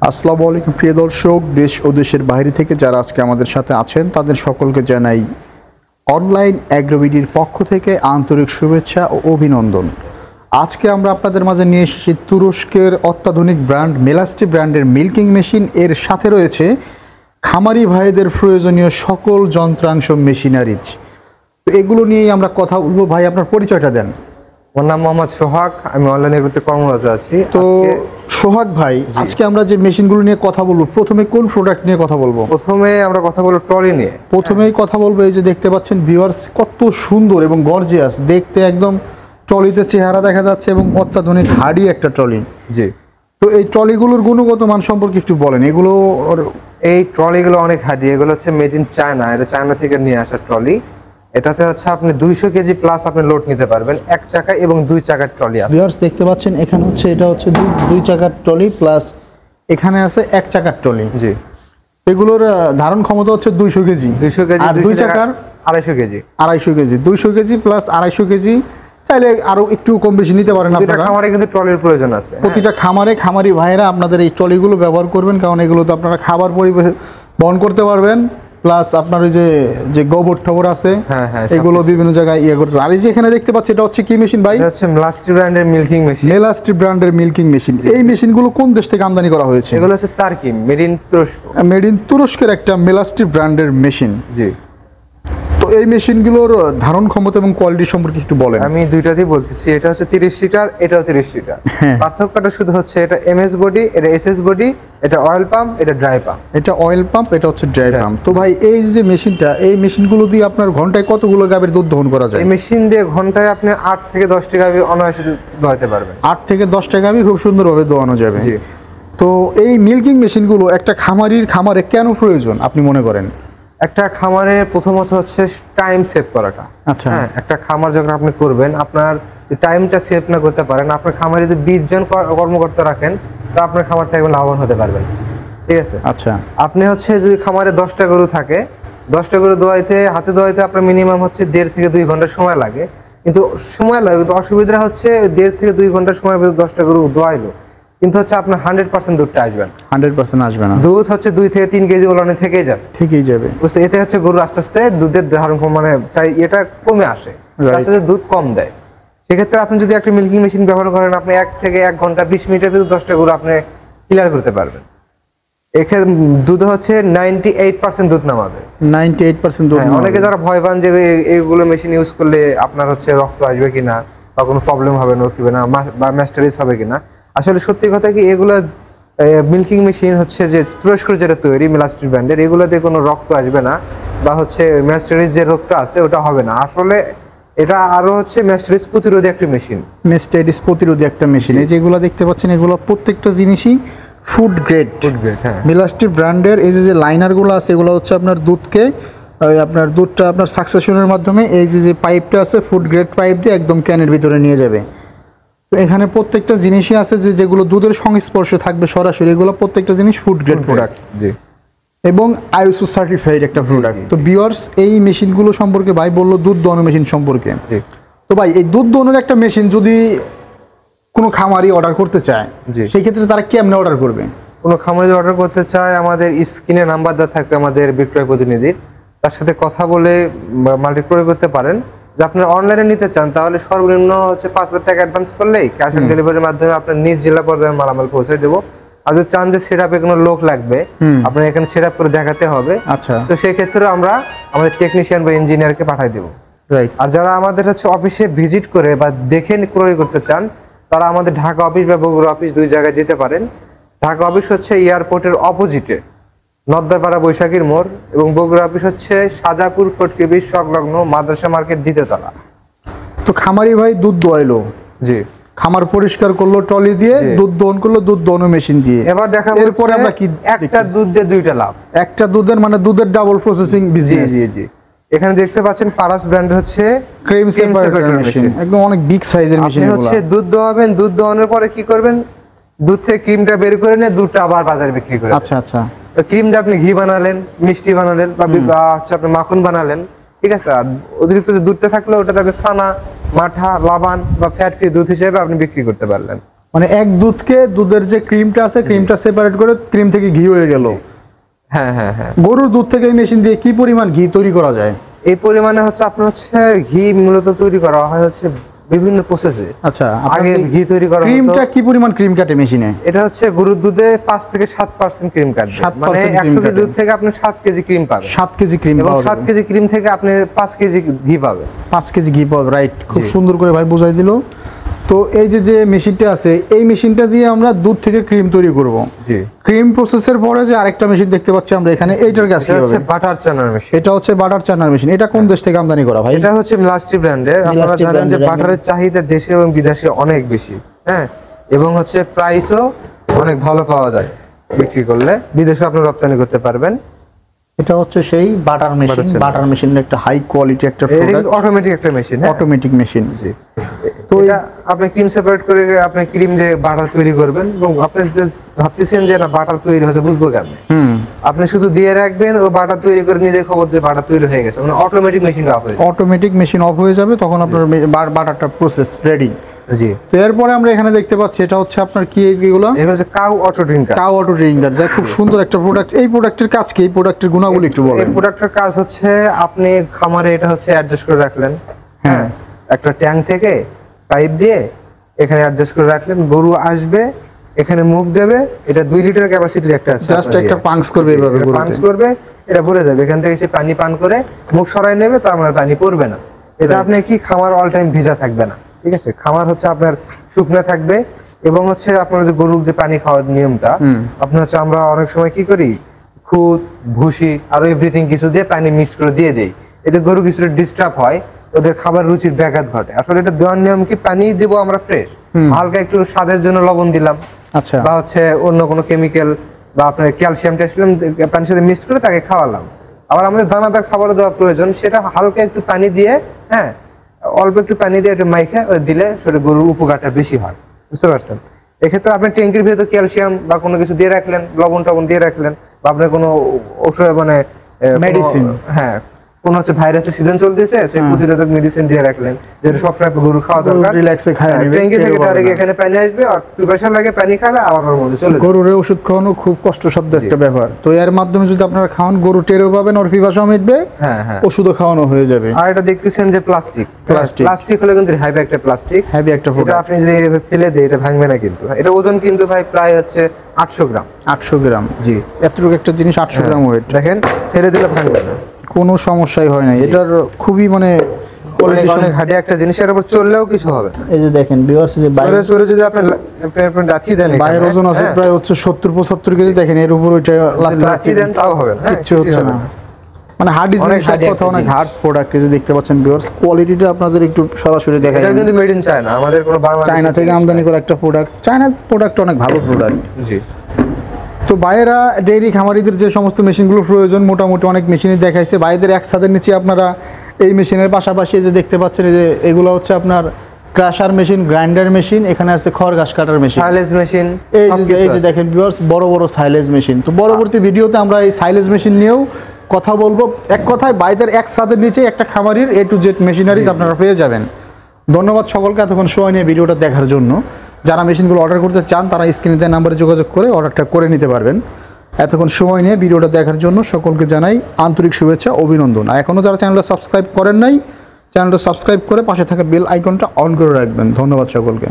আসসালামু আলাইকুম প্রিয় দর্শক, দেশ ও দেশের বাইরে থেকে যারা আজকে আমাদের সাথে আছেন তাদের সকলকে জানাই অনলাইন অ্যাগ্রোবিডির পক্ষ থেকে আন্তরিক শুভেচ্ছা ও অভিনন্দন। আজকে আমরা আপনাদের মাঝে নিয়ে এসেছি তুরস্কের অত্যাধুনিক ব্র্যান্ড মেলাস্টি ব্র্যান্ডের মিল্কিং মেশিন। এর সাথে রয়েছে খামারি ভাইদের প্রয়োজনীয় সকল যন্ত্রাংশ, মেশিনারিজ। তো এগুলো নিয়েই আমরা কথা বলবো। ভাই, আপনার পরিচয়টা দেন। আমার নাম মোহাম্মদ সোহাগ, আমি অনলাইন এগ্রোতে কর্মরত আছি। তো সোহাগ ভাই, আজকে আমরা যে মেশিনগুলো নিয়ে কথা বলবো, প্রথমে কোন প্রোডাক্ট নিয়ে কথা বলবো? প্রথমে আমরা কথা বলবো ট্রলি নিয়ে। প্রথমেই কথা বলবো, এই যে দেখতে পাচ্ছেন ভিউয়ার্স, কত সুন্দর এবং গর্জিয়াস দেখতে, একদম ট্রলিতে চেহারা দেখা যাচ্ছে এবং অত্যাধুনিক হার্ডি একটা ট্রলি। জি। তো এই ট্রলিগুলোর গুণগত মান সম্পর্কে একটু বলেন। এই ট্রলিগুলো অনেক হার্ডি, এগুলো হচ্ছে মেড ইন চায়না, এটা চায়না থেকে নিয়ে আসা ট্রলি। এটাতে হচ্ছে আপনি 200 কেজি প্লাস আপনি লোড নিতে পারবেন, এক চাকা এবং দুই চাকার ট্রলি আছে। ভিউয়ার্স দেখতে পাচ্ছেন, এখানে হচ্ছে এটা হচ্ছে দুই চাকার ট্রলি প্লাস এখানে আছে এক চাকার ট্রলি। জি। এগুলোর ধারণ ক্ষমতা হচ্ছে 200 কেজি। 200 কেজি, আর দুই চাকার 250 KG. 250 KG, 200 KG plus 250 KG. চাইলে আরো একটু কম বেশি নিতে পারেন আপনারা। খামারে কিন্তু ট্রলির প্রয়োজন আছে। প্রতিটা খামারি ভাইয়েরা আপনাদের এই ট্রলিগুলো ব্যবহার করবেন, কারণ এগুলো তো আপনারা খাবার বহন করতে পারবেন, প্লাস আপনার ওই যে গোবর ঠবর আছে এগুলো বিভিন্ন জায়গায় ইয়ে করতে। আর এই যে এখানে দেখতে পাচ্ছি, এটা হচ্ছে কি মেশিন ভাই? এটা হচ্ছে মেলাস্টি ব্র্যান্ডের মিল্কিং মেশিন। মেলাস্টি ব্র্যান্ডের মিল্কিং মেশিন। এই মেশিনগুলো কোন দেশ থেকে আমদানি করা হয়েছে? এগুলো হচ্ছে তার্কি, মেড ইন তুরস্ক। মেড ইন তুরস্কের একটা মেলাস্টি ব্র্যান্ডের মেশিন। জি। তো এই মেশিনগুলোর ধারণ ক্ষমতা এবং কোয়ালিটি সম্পর্কে একটু বলেন। আমি দুইটাতেই বলতেছি, এটা হচ্ছে 30 লিটার, এটাও 30 লিটার। পার্থক্যটা শুধু হচ্ছে এটা এমএস বডি, এটা এসএস বডি, এটা অয়েল পাম্প, এটা ড্রাই পাম্প। এটা অয়েল পাম্প, এটা হচ্ছে ড্রাই পাম্প। তো ভাই, এই যে মেশিনটা, এই মেশিনগুলো দিয়ে আপনার ঘন্টায় কতগুলো গাভীর দুধ দহন করা যায়? এই মেশিন দিয়ে ঘন্টায় আপনি 8 থেকে 10টা গাভী অনায়াসে দোয়াতে পারবেন। 8 থেকে 10টা গাভী খুব সুন্দরভাবে দোয়ানো যাবে। জি। তো এই মিল্কিং মেশিনগুলো একটা খামারে কেন প্রয়োজন আপনি মনে করেন? একটা খামারে প্রথমত হচ্ছে টাইম সেভ করাটা। আচ্ছা। হ্যাঁ, একটা খামার যখন আপনি করবেন, আপনার টাইমটা সেভ না করতে পারেন, আপনার খামারে যদি 20 জন কর্মকর্তা রাখেন, তা আপনার খামার থেকে লাভবান হতে পারবেন। ঠিক আছে? আচ্ছা। আপনি হচ্ছে যদি খামারে 10টা গরু থাকে, 10টা গরু হাতে দোয়াইতে আপনার মিনিমাম হচ্ছে 1.5 থেকে 2 ঘন্টা সময় লাগে। কিন্তু অসুবিধা হচ্ছে 1.5 থেকে 2 ঘন্টা সময় 10টা গরু দোয়াইলো, কিন্তু হচ্ছে আপনার 100% দুধটা আসবে না। 100% আসবে না। দুধ হচ্ছে 2 থেকে 3 কেজি ওলানে থেকেই যাবে। বুঝতে, এতে হচ্ছে গরু আস্তে আস্তে দুধের ধারণ এটা কমে আসে, আস্তে আস্তে দুধ কম দেয়। সেক্ষেত্রে আপনি যদি একটা মিল্কিং মেশিন ব্যবহার করেন, আপনি 1 থেকে 1 ঘন্টা 20 মিনিটের ভিতরে 10টা গরু আপনি ক্লিয়ার করতে পারবেন। এক্ষেত্রে দুধ হচ্ছে 98% দুধ নামাবে। 98% দুধ। অনেকে যারা ভয় পান যে এইগুলো মেশিন ইউজ করলে আপনার হচ্ছে রক্ত আসবে কিনা, বা কোনো প্রবলেম হবে না, বা ম্যাস্টারিজ হবে কিনা, আসলে সত্যি কথা কি, এগুলো মিল্কিং মেশিন হচ্ছে যে তুরস্কের যেটা তৈরি মেলাস্টি ব্র্যান্ডের, এগুলোতে কোনো রক্ত আসবে না, বা হচ্ছে ম্যাস্টারিজ যে রোগটা আছে ওটা হবে না। আসলে এটা আরো হচ্ছে ম্যাস্টারিজ প্রতিরোধী একটা মেশিন। ম্যাস্টারিজ প্রতিরোধী একটা মেশিন। এই যেগুলো দেখতে পাচ্ছেন, এগুলো প্রত্যেকটা জিনিসই ফুড গ্রেড। হ্যাঁ। মেলাস্টি ব্র্যান্ডের এই যে লাইনারগুলো আছে, এগুলো হচ্ছে আপনার দুধটা আপনার সাকসেশনের মাধ্যমে এই যে পাইপটা আছে, ফুড গ্রেড পাইপ দিয়ে একদম ক্যানের ভিতরে নিয়ে যাবে। তো এখানে প্রত্যেকটা জিনিসই আছে যেগুলো দুধের সংস্পর্শে থাকবে সরাসরি, এগুলো প্রত্যেকটা জিনিস ফুড গ্রেড প্রোডাক্ট এবং আইএসও সার্টিফাইড একটা প্রোডাক্ট। তো ভিউয়ার্স, এই মেশিনগুলো সম্পর্কে ভাই বললো দুধ দোয়ানো মেশিন সম্পর্কে। তো ভাই, এই দুধ দোয়ানোর একটা মেশিন যদি কোনো খামারি অর্ডার করতে চায়, সেই ক্ষেত্রে তারা কেমনে অর্ডার করবে? কোনো খামারি যদি অর্ডার করতে চায়, আমাদের স্ক্রিনে নাম্বার দেওয়া থাকবে আমাদের বিক্রয় প্রতিনিধির, তার সাথে কথা বলে মালটি ক্রয় করতে পারেন। যে আপনার অনলাইনে নিতে চান, তাহলে সর্বনিম্ন হচ্ছে 5,000 টাকা অ্যাডভান্স করলেই ক্যাশ অন ডেলিভারির মাধ্যমে আপনার নিজ জেলা পর্যায়ে মালামাল পৌঁছে দেবো। আর যদি চান যে সেটআপে কোনো লোক লাগবে, আপনার এখানে সেটআপ করে দেখাতে হবে, আচ্ছা, তো সেই ক্ষেত্রে আমরা আমাদের টেকনিশিয়ান বা ইঞ্জিনিয়ারকে পাঠিয়ে দেবো। আর যারা আমাদের হচ্ছে অফিসে ভিজিট করে বা দেখে ক্রয় করতে চান, তারা আমাদের ঢাকা অফিস বা বগুড়া অফিস 2 জায়গায় যেতে পারেন। ঢাকা অফিস হচ্ছে এয়ারপোর্টের অপোজিটে নদ্দারপাড়া বৈশাখীর মোড়, এবং বগুড়া অফিস হচ্ছে সাজাপুর ফটকে ব্রিজ সংলগ্ন মাদ্রাসা মার্কেট 2য় তলা। তো খামারি ভাই দুধ দোয়াইলো, জি, খামার পরিষ্কার করলো ট্রলি দিয়ে, দুধ দহন করলো দুধ দহন মেশিন দিয়ে। এবার দেখা এরপরে আমরা কি একটা দুধ দিয়ে 2টা লাভ। একটা দুধের মানে দুধের ডাবল প্রসেসিং বিজনেস। জি। এখানে দেখতে পাচ্ছেন পারাস ব্র্যান্ড হচ্ছে ক্রিম সেপারেটর মেশিন, একদম অনেক বিগ সাইজের মেশিন। আপনি হচ্ছে দুধ দোয়াবেন, দুধ দোয়ানোর পরে কি করবেন, দুধ থেকে ক্রিমটা বের করে নিয়ে দুধটা আবার বাজারে বিক্রি করে। আচ্ছা। ক্রিম দিয়ে আপনি ঘি বানালেন, মিষ্টি বানালেন, বা হচ্ছে আপনি মাখন বানালেন। ঠিক আছে? আর অতিরিক্ত যে দুধটা থাকলে ওটাতে আপনি ছানা, মাঠা, লাবান বা ফ্যাট ফ্রি দুধ হিসেবে আপনি বিক্রি করতে পারলেন। মানে এক দুধকে দুধের যে ক্রিমটা আছে ক্রিমটা সেপারেট করে ক্রিম থেকে ঘি হয়ে গেল। হ্যাঁ হ্যাঁ হ্যাঁ। গরুর দুধ থেকে এই মেশিন দিয়ে কি পরিমাণ ঘি তৈরি করা যায়? এই পরিমাণে হচ্ছে আপনার হচ্ছে ঘি মূলত তৈরি করা হয় হচ্ছে বিভিন্ন প্রসেসে। আচ্ছা, আগে ঘি তৈরি করা হতো। ক্রিমটা কি পরিমাণ ক্রিম কাটে মেশিনে? এটা হচ্ছে গরুর দুধে 5 থেকে 7% ক্রিম কাটবে। 7% মানে ক্রিম 100 কেজি কাটে। দুধ থেকে আপনি 7 কেজি ক্রিম পাবেন। 7 কেজি ক্রিম এবং পাওয়া 7 যাবে। কেজি ক্রিম থেকে আপনি 5 কেজি ঘি পাবেন। 5 কেজি ঘি পাওয়া, রাইট। খুব জি। সুন্দর করে ভাই বোঝাই দিল। তো এই যে মেশিনটা আছে, এই মেশিনটা দিয়ে আমরা দুধ থেকে ক্রিম তৈরি করব। জি। ক্রিম প্রসেসের পরে যে আরেকটা মেশিন দেখতে পাচ্ছি আমরা এখানে, এইটার কাছে এটা হচ্ছে বাটার চানার মেশিন। এটা হচ্ছে বাটার চানার মেশিন। এটা কোন দেশ থেকে আমদানি করা ভাই? এটা হচ্ছে মিলাস্টি ব্র্যান্ডের। আপনারা মিলাস্টি জানেন যে ব্র্যান্ডের বাটারের চাহিদা দেশে এবং বিদেশে অনেক বেশি, হ্যাঁ, এবং হচ্ছে প্রাইসও অনেক ভালো পাওয়া যায়। বিক্রি করলে বিদেশে আপনি রপ্তানি করতে পারবেন। এটা হচ্ছে সেই বাটার মেশিন। চানার বাটার মেশিনের একটা হাই কোয়ালিটি একটা এটা প্রোডাক্ট, কিন্তু অটোমেটিক একটা মেশিন। Automatic machine. জি। তো এটা আপনি ক্রিম সেপারেট করে আপনি ক্রিম দিয়ে বাটার তৈরি করবেন, এবং আপনি যে ভাবতেছেন যে না বাটার তৈরি হয়েছে বুঝবো কেমনে, আপনি শুধু দিয়ে রাখবেন ও বাটার তৈরি করে নিজে খবর দিয়ে বাটার তৈরি হয়ে গেছে। মানে অটোমেটিক মেশিনটা অফ হয়ে যাবে। অটোমেটিক মেশিন অফ হয়ে যাবে, তখন আপনার বাটারটা প্রসেস রেডি। জি। তো এরপরে আমরা এখানে দেখতে পাচ্ছি এটা হচ্ছে আপনার কি এইগুলো? এগুলো হচ্ছে cow auto drinker. Cow auto drinker, যা খুব সুন্দর একটা প্রোডাক্ট। এই প্রোডাক্টের কাজ কি? এই প্রোডাক্টের গুণাবলী একটু এই বলেন। প্রোডাক্টের কাজ হচ্ছে আপনি খামারে এটা হচ্ছে অ্যাডজাস্ট করে রাখলেন, হ্যাঁ, একটা ট্যাঙ্ক থেকে পাইপ দিয়ে এখানে অ্যাডজাস্ট করে রাখলেন। গরু আসবে, এখানে মুখ দেবে, এটা 2 লিটার ক্যাপাসিটির একটা আছে, জাস্ট একটা পাঞ্চ করবে এইভাবে গরুতে। পাঞ্চ করবে, এটা ভরে যাবে। এখান থেকে সে পানি পান করে মুখ সরাই নেবে, তো আমার পানি পড়বে না। এটা আপনি কি খামার অল টাইম ভিজা থাকবে না, ঠিক আছে? খামার হচ্ছে আপনার শুকনো থাকবে। এবং হচ্ছে আপনার যে গরুর যে পানি খাওয়ার নিয়মটা, আপনার হচ্ছে আমরা অনেক সময় কি করি, খুদ, ভুসি আর এভরিথিং কিছু দিয়ে পানি মিক্স করে দিয়ে দেই। এতে গরু কিছুটা ডিস্টার্ব হয়, ওদের খাবার রুচির ব্যাঘাত ঘটে। আসলে এটা দেওয়ার নিয়ম কি, পানি দেবো আমরা ফ্রেশ, হালকা একটু স্বাদের জন্য লবণ দিলাম, আচ্ছা, বা হচ্ছে অন্য কোনো কেমিক্যাল বা আপনার ক্যালসিয়াম ট্যালসিয়াম পানির সাথে মিক্স করে তাকে খাওয়ালাম। আবার আমাদের দানাদার খাবারও দেওয়া প্রয়োজন, সেটা হালকা একটু পানি দিয়ে, হ্যাঁ, অল্প একটু পানি দিয়ে একটু মাইখে দিলে সেটা গরুর উপকারটা বেশি হয়। বুঝতে পারছেন? এক্ষেত্রে আপনি ট্যাঙ্কির ভিতর ক্যালসিয়াম বা কোনো কিছু দিয়ে রাখলেন, লবণ টবণ দিয়ে রাখলেন, বা আপনার কোনো ঔষধ মানে মেডিসিন, হ্যাঁ, কোন হচ্ছে ভাইরাসের সিজন চলতেছে, সেই প্রতিরোধক মেডিসিন দিয়ে রাখলেন, যেটা সবসময় গরু খাওয়া দরকার। রিল্যাক্সে খায় নেবে, ট্যাঙ্কি থেকে ডাইরেক্ট এখানে পানি আসবে, আর পিপাসা লাগে পানি খাবে, আবার ওর মধ্যে চলে যাবে। গরুর ওষুধ খাওয়ানো খুব কষ্টসাধ্য একটা ব্যাপার। তো এর মাধ্যমে যদি আপনারা খাওয়ান, গরু টেরও পাবেন, ওর পিপাসাও মিটবে, হ্যাঁ হ্যাঁ। ওষুধও খাওয়ানো হয়ে যাবে। আর এটা দেখতেছেন যে প্লাস্টিক, প্লাস্টিক। প্লাস্টিক হলে কিন্তু হেভি একটা প্লাস্টিক, হেভি একটা এটা প্রোডাক্ট। আপনি যদি এভাবে ফেলে দেয় এটা ভাঙবে না কিন্তু। এটা ওজন কিন্তু ভাই প্রায় হচ্ছে 800 গ্রাম। 800 গ্রাম? জি। এতটুকু একটা জিনিস 800 গ্রাম ওয়েট। দেখেন, ফেলে দিলে ভাঙবে না, কোনো সমস্যাই হয় না। এটার খুবই মানে অনেক হার্ডি একটা জিনিস, এর উপর চললেও কিছু হবে না। এই যে দেখেন ভিউয়ার্স, যে বাইরে চলে যদি আপনি লাথি দেন, বাইরের ওজন আছে প্রায় হচ্ছে 70-75 কেজি। দেখেন এর উপর ওইটা লাথি দেন তাও হবে না, কিচ্ছু হচ্ছে না। মানে হার্ড ডিজাইন, সব কথা অনেক হার্ড প্রোডাক্ট। এই যে দেখতে পাচ্ছেন ভিউয়ার্স, কোয়ালিটিটা আপনাদের একটু সরাসরি দেখা এটা যায়। কিন্তু মেড ইন চায়না, আমাদের কোনো বাংলাদেশ চায়না থেকে আমদানি করা একটা প্রোডাক্ট। চায়নার প্রোডাক্ট অনেক ভালো প্রোডাক্ট। জি। তো বাইরেরা ডেইরি খামারিদের যে সমস্ত মেশিনগুলো প্রয়োজন, মোটামুটি অনেক মেশিনই দেখাইছে। বাইরেদের এক ছাদের নিচে আপনারা এই মেশিনের পাশাপাশি যে দেখতে পাচ্ছেন, এই যে এগুলো হচ্ছে আপনার ক্রাশার মেশিন, গ্রাইন্ডার মেশিন, এখানে আছে খড় ঘাস কাটার মেশিন, সাইলেজ মেশিন, এই যে দেখেন ভিউয়ার্স, বড় বড় সাইলেজ মেশিন। তো পরবর্তী ভিডিওতে আমরা এই সাইলেজ মেশিন নিয়েও কথা বলবো। এক কথায় বাইরের এক ছাদের নিচে একটা খামারির A to Z মেশিনারিজ আপনারা পেয়ে যাবেন। ধন্যবাদ সকলকে এতক্ষণ সময় নিয়ে ভিডিওটা দেখার জন্য। যারা মেশিনগুলো অর্ডার করতে চান, তারা স্ক্রিনে দেওয়া নাম্বারে যোগাযোগ করে অর্ডারটা করে নিতে পারবেন। এতক্ষণ সময় নিয়ে ভিডিওটা দেখার জন্য সকলকে জানাই আন্তরিক শুভেচ্ছা, অভিনন্দন। আর এখনও যারা চ্যানেলটা সাবস্ক্রাইব করেন নাই, চ্যানেলটা সাবস্ক্রাইব করে পাশে থাকা বেল আইকনটা অন করে রাখবেন। ধন্যবাদ সকলকে।